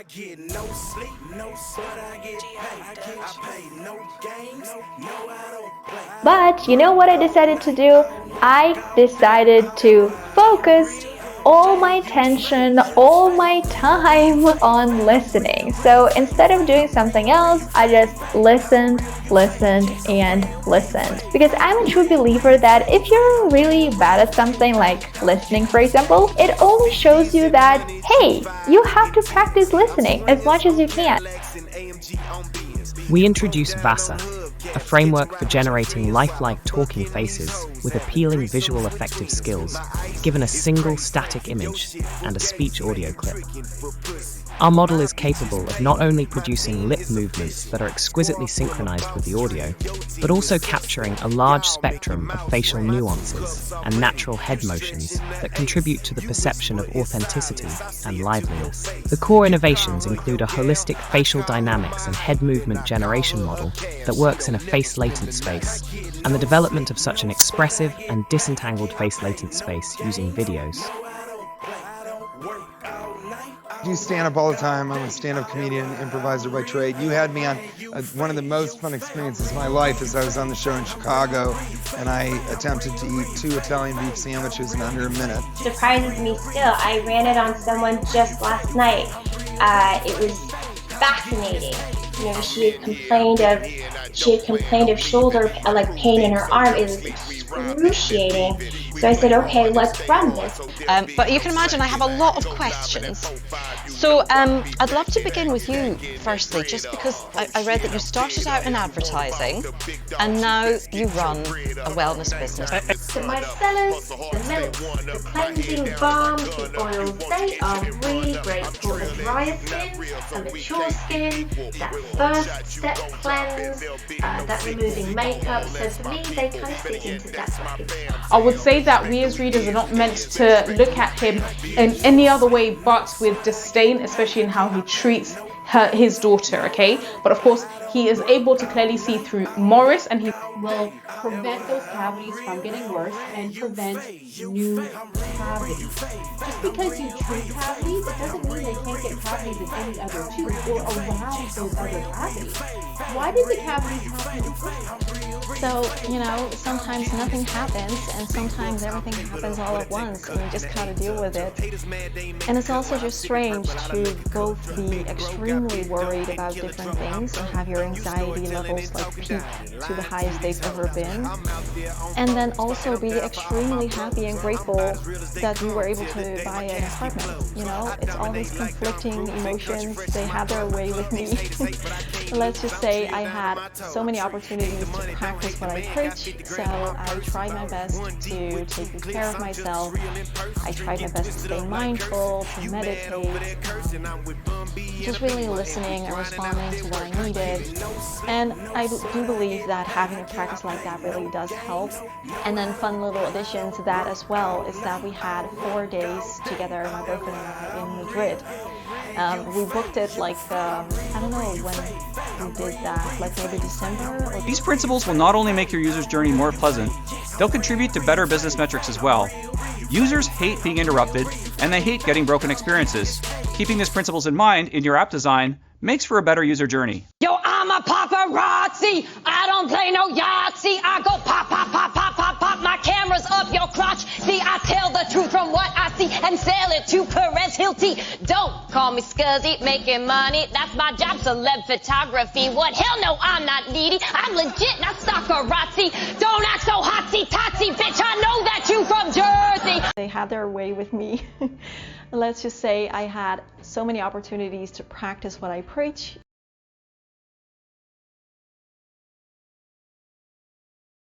I get no sleep, but I get paid. I pay no games, no, I don't play. But you know what I decided to do? I decided to focus all my attention, all my time on listening. So instead of doing something else, I just listened, and listened. Because I'm a true believer that if you're really bad at something like listening, for example, it only shows you that, hey, you have to practice listening as much as you can. We introduce VASA, a framework for generating lifelike talking faces with appealing visual effective skills, given a single static image and a speech audio clip. Our model is capable of not only producing lip movements that are exquisitely synchronized with the audio, but also capturing a large spectrum of facial nuances and natural head motions that contribute to the perception of authenticity and liveliness. The core innovations include a holistic facial dynamics and head movement generation model that works in a face latent space, and the development of such an expressive and disentangled face latent space using videos. I do stand-up all the time. I'm a stand-up comedian, improviser by trade. You had me on one of the most fun experiences of my life as I was on the show in Chicago, and I attempted to eat 2 Italian beef sandwiches in under a minute. Surprises me still. I ran it on someone just last night. It was fascinating. You know, she had complained of shoulder like pain in her arm. It was excruciating. So I said, okay, let's run this. But you can imagine I have a lot of questions. So I'd love to begin with you firstly, just because I read that you started out in advertising and now you run a wellness business. The micellas, the milks, the cleansing balms, the oils, they are really great for the drier skin, a mature skin, that first step cleanse, that removing makeup. So for me, they kind of fit into that package. I would say that we as readers are not meant to look at him in any other way but with disdain, especially in how he treats his daughter, okay? But of course, he is able to clearly see through Morris, and he will prevent those cavities from getting worse and prevent new cavities. Just because you treat cavities, it doesn't mean they can't get cavities in any other tooth or around those other cavities. Why did the cavities happen? So, you know, sometimes nothing happens and sometimes everything happens all at once and you just gotta deal with it. And it's also just strange to both be extremely worried about different things and have your anxiety levels like peak to the highest they've ever been, and then also be extremely happy and grateful that you were able to buy an apartment. You know, it's all these conflicting emotions. They had their way with me. Let's just say I had so many opportunities to practice what I preach, so I tried my best to take care of myself. I tried my best to stay mindful, to meditate, just really listening and responding to what I needed. And I do believe that having a practice like that really does help. And then fun little addition to that as well is that we had 4 days together, my boyfriend and I, in Madrid. We booked it like, I don't know when we did that, like maybe December? These principles will not only make your user's journey more pleasant, they'll contribute to better business metrics as well. Users hate being interrupted, and they hate getting broken experiences. Keeping these principles in mind in your app design makes for a better user journey. Yo, I'm a paparazzi. I don't play no Yahtzee. I go pop, pop, pop, pop, pop, pop. My camera's up your crotch. See, I tell the truth from what I see and sell it to Perez Hilty. Don't call me scuzzy, making money. That's my job, celeb photography. What? Hell no, I'm not needy. I'm legit, not soccerazzi. Don't act so hotsy-totsy, bitch. I know that you from Jersey. They had their way with me. Let's just say I had so many opportunities to practice what I preach.